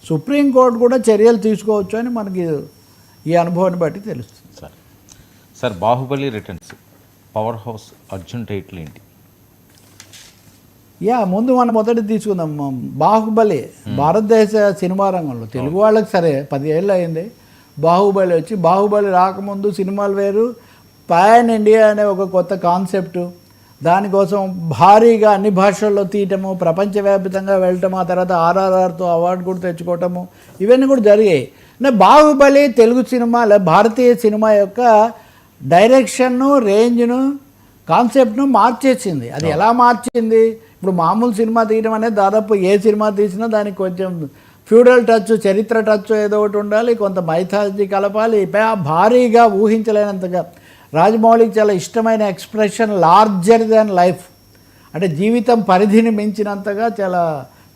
Supreme court కూడా చర్యలు తీసుకోవచ్చు అని మనకి ఈ అనుభవాన్ని బట్టి తెలుస్తుంది. Sir Baahubali returns power house Arjun title ఏంటి? ముందు మనం మొదటి తీసుకుందాం. బాహుబలి భారతదేశ సినిమా రంగంలో తెలుగు వాళ్ళకి సరే 10 ఏళ్ళు అయింది బాహుబలి వచ్చి. బాహుబలి రాకముందు సినిమాలు వేరు, పాన్ ఇండియా అనే ఒక కొత్త కాన్సెప్టు, దానికోసం భారీగా అన్ని భాషల్లో తీయటము, ప్రపంచవ్యాప్తంగా వెళ్ళటము, ఆ తర్వాత RRRతో అవార్డు కూడా తెచ్చుకోవటము, ఇవన్నీ కూడా జరిగాయి. బాహుబలి తెలుగు సినిమాలో భారతీయ సినిమా యొక్క డైరెక్షన్ను, రేంజ్ను, కాన్సెప్ట్ను మార్చేసింది. అది ఎలా మార్చింది? ఇప్పుడు మామూలు సినిమా తీయడం అనేది దాదాపు ఏ సినిమా తీసినా దానికి కొంచెం ఫ్యూడల్ టచ్, చరిత్ర టచ్ ఏదో ఒకటి ఉండాలి, కొంత మైథాలజీ కలపాలి. భారీగా ఊహించలేనంతగా రాజమౌళికి చాలా ఇష్టమైన ఎక్స్ప్రెషన్ లార్జర్ దాన్ లైఫ్, అంటే జీవితం పరిధిని మించినంతగా, చాలా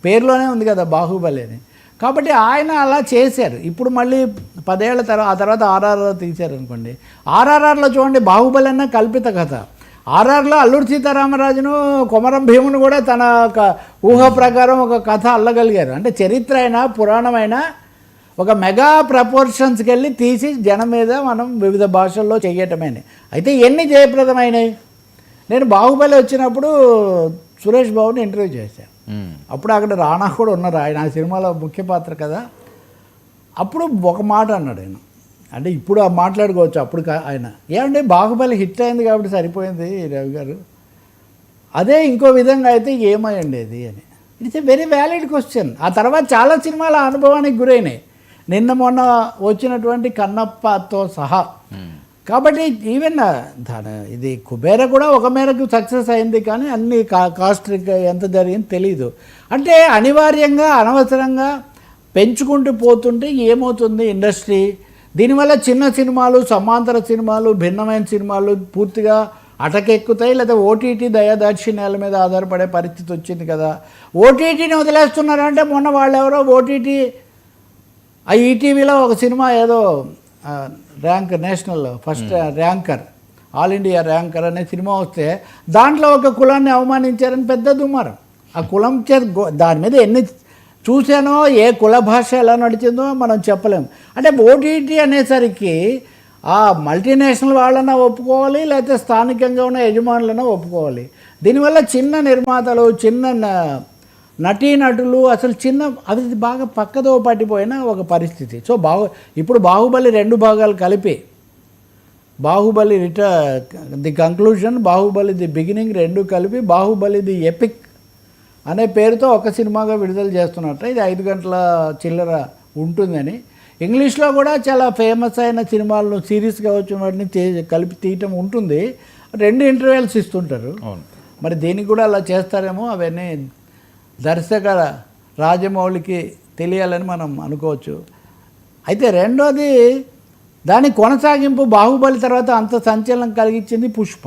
పేరులోనే ఉంది కదా బాహుబలి అని. కాబట్టి ఆయన అలా చేశారు. ఇప్పుడు మళ్ళీ 10 ఏళ్ల తర్వాత ఆ తర్వాత RRR తీశారు అనుకోండి. RRRలో చూడండి బాహుబలి అన్న కల్పిత కథ. RRRలో అల్లూరి సీతారామరాజును, కొమరం భీమును కూడా తన ఊహ ప్రకారం ఒక కథ అల్లగలిగారు. అంటే చరిత్ర అయినా పురాణమైనా ఒక మెగా ప్రపోర్షన్స్కి వెళ్ళి తీసి జనం మీద మనం వివిధ భాషల్లో చేయటమేనే. అయితే ఎన్ని జయప్రదమైనవి. నేను బాహుబలి వచ్చినప్పుడు సురేష్ బాబుని ఇంటర్వ్యూ చేశాను. అప్పుడు అక్కడ రాణా కూడా ఉన్నారు, ఆయన ఆ సినిమాలో ముఖ్య పాత్ర కదా. అప్పుడు ఒక మాట అన్నాడు ఆయన, అంటే ఇప్పుడు మాట్లాడుకోవచ్చు, అప్పుడు ఆయన ఏమంటే బాహుబలి హిట్ అయింది కాబట్టి సరిపోయింది రవి గారు, అదే ఇంకో విధంగా అయితే ఏమై ఉండేది అని. It's a very valid question. ఆ తర్వాత చాలా సినిమాల అనుభవానికి గురైనాయి, నిన్న మొన్న వచ్చినటువంటి కన్నప్పతో సహా. కాబట్టి ఈవెన్ ఇది కుబేర కూడా ఒక మేరకు సక్సెస్ అయింది, కానీ అన్ని కాస్ట్ ఎంత జరిగింది తెలీదు. అంటే అనివార్యంగా అనవసరంగా పెంచుకుంటూ పోతుంటే ఏమవుతుంది ఇండస్ట్రీ? దీనివల్ల చిన్న సినిమాలు, సమాంతర సినిమాలు, భిన్నమైన సినిమాలు పూర్తిగా అటకెక్కుతాయి, లేదా ఓటీటీ దయాదాక్షిణ్యాల మీద ఆధారపడే పరిస్థితి వచ్చింది కదా. ఓటీటీని వదిలేస్తున్నారంటే మొన్న వాళ్ళు ఎవరో ఓటీటీ ఆ ఈటీవీలో ఒక సినిమా ఏదో rank national first ranker, all India ranker అనే సినిమా వస్తే దాంట్లో ఒక కులాన్ని అవమానించారని పెద్ద దుమారం. ఆ కులం దాని మీద ఎన్ని చూసానో, ఏ కుల భాష ఎలా నడిచిందో మనం చెప్పలేము. అంటే ఓటీటీ అనేసరికి ఆ మల్టీనేషనల్ వాళ్ళన్నా ఒప్పుకోవాలి, లేకపోతే స్థానికంగా ఉన్న యజమానులన్నా ఒప్పుకోవాలి. దీనివల్ల చిన్న నిర్మాతలు, చిన్న నటీనటులు అసలు అది బాగా పక్కదో పట్టిపోయిన ఒక పరిస్థితి. సో ఇప్పుడు బాహుబలి 2 భాగాలు కలిపి, Baahubali the conclusion, Baahubali the beginning 2 కలిపి బాహుబలి ది ఎపిక్ అనే పేరుతో ఒక సినిమాగా విడుదల చేస్తున్నట్ట. ఇది 5 గంటల చిల్లర ఉంటుందని. ఇంగ్లీష్లో కూడా చాలా ఫేమస్ అయిన సినిమాలను, సిరీస్గా వచ్చిన వాటిని కలిపి తీయటం ఉంటుంది. 2 ఇంటర్వెల్స్ ఇస్తుంటారు. మరి దీనికి కూడా అలా చేస్తారేమో, అవన్నీ దర్శక రాజమౌళికి తెలియాలని మనం అనుకోవచ్చు. అయితే రెండోది దాని కొనసాగింపు, బాహుబలి తర్వాత అంత సంచలనం కలిగించింది పుష్ప.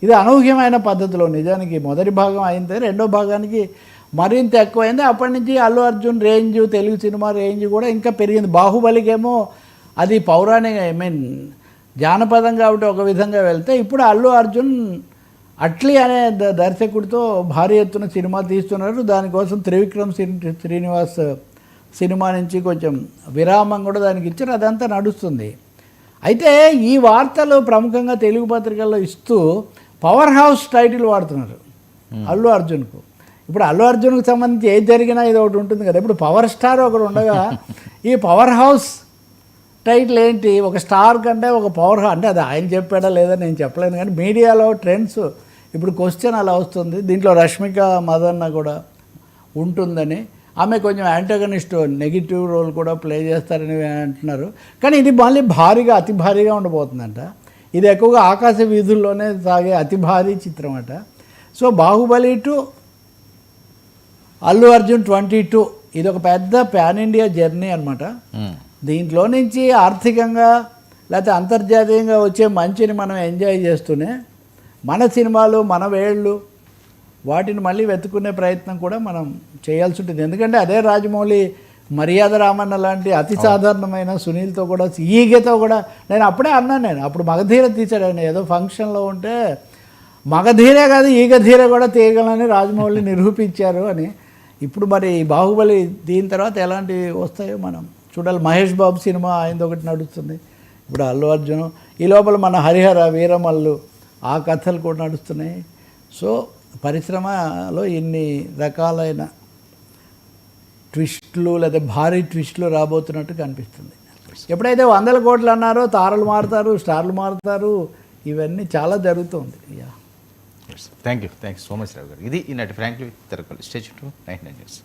ఇది అనూహ్యమైన పద్ధతిలో నిజానికి మొదటి భాగం అయింది, రెండో భాగానికి మరింత ఎక్కువైంది. అప్పటి నుంచి Allu Arjun range, Telugu cinema range కూడా ఇంకా పెరిగింది. బాహుబలికేమో అది పౌరాణిక జానపదం కాబట్టి ఒక విధంగా వెళ్తే, ఇప్పుడు అల్లు అర్జున్ అట్లీ అనే దర్శకుడితో భారీ ఎత్తున సినిమా తీస్తున్నారు. దానికోసం త్రివిక్రమ్ శ్రీనివాస్ సినిమా నుంచి కొంచెం విరామం కూడా దానికి ఇచ్చారు, అదంతా నడుస్తుంది. అయితే ఈ వార్తలు ప్రముఖంగా తెలుగు పత్రికల్లో ఇస్తూ పవర్ హౌస్ టైటిల్ వాడుతున్నారు అల్లు అర్జున్కు. ఇప్పుడు అల్లు అర్జున్కు సంబంధించి ఏది జరిగినా ఇది ఒకటి ఉంటుంది కదా. ఇప్పుడు పవర్ స్టార్ ఒకడు ఉండగా ఈ పవర్ హౌస్ టైటిల్ ఏంటి? ఒక స్టార్ కంటే ఒక పవర్ హౌస్ అంటే అది ఆయన చెప్పాడా లేదా నేను చెప్పలేను, కానీ మీడియాలో ట్రెండ్స్ ఇప్పుడు క్వశ్చన్ అలా వస్తుంది. దీంట్లో రష్మిక మదన్న కూడా ఉంటుందని, ఆమె కొంచెం యాంటగనిస్ట్ నెగిటివ్ రోల్ కూడా ప్లే చేస్తారని అంటున్నారు. కానీ ఇది మళ్ళీ భారీగా, అతి భారీగా ఉండబోతుందంట. ఇది ఎక్కువగా ఆకాశ వీధుల్లోనే సాగే అతి భారీ చిత్రం అట. సో బాహుబలి టు అల్లు అర్జున్ 22 ఇది ఒక పెద్ద ప్యాన్ ఇండియా జర్నీ అనమాట. దీంట్లో నుంచి ఆర్థికంగా లేకపోతే అంతర్జాతీయంగా వచ్చే మంచిని మనం ఎంజాయ్ చేస్తూనే మన సినిమాలు, మన వేళ్ళు వాటిని మళ్ళీ వెతుక్కునే ప్రయత్నం కూడా మనం చేయాల్సి ఉంటుంది. ఎందుకంటే అదే రాజమౌళి మర్యాద రామన్న లాంటి అతి సాధారణమైన సునీల్తో కూడా, ఈగతో కూడా, నేను అప్పుడే అన్నాను, నేను అప్పుడు మగధీర తీశాడు ఆయన ఏదో ఫంక్షన్లో ఉంటే, మగధీరే కాదు ఈగధీర కూడా తీయగలని రాజమౌళి నిరూపించారు అని. ఇప్పుడు మరి బాహుబలి దీని తర్వాత ఎలాంటివి వస్తాయో మనం చూడాలి. మహేష్ బాబు సినిమా ఆయనది ఒకటి నడుస్తుంది, ఇప్పుడు అల్లు అర్జున్, ఈ లోపల మన హరిహర వీరమల్లు ఆ కథలు కూడా నడుస్తున్నాయి. సో పరిశ్రమలో ఇన్ని రకాలైన ట్విస్టులు లేదా భారీ ట్విస్టులు రాబోతున్నట్టు కనిపిస్తుంది. ఎప్పుడైతే 100 కోట్లు అన్నారో తారలు మారుతారు, స్టార్లు మారుతారు, ఇవన్నీ చాలా జరుగుతుంది. థ్యాంక్ యూ సో మచ్ రావు గారు. ఇది ఈనాటి ఫ్రాంక్లీ విత్ తెరకల్ స్టేజ్ 2 99 న్యూస్.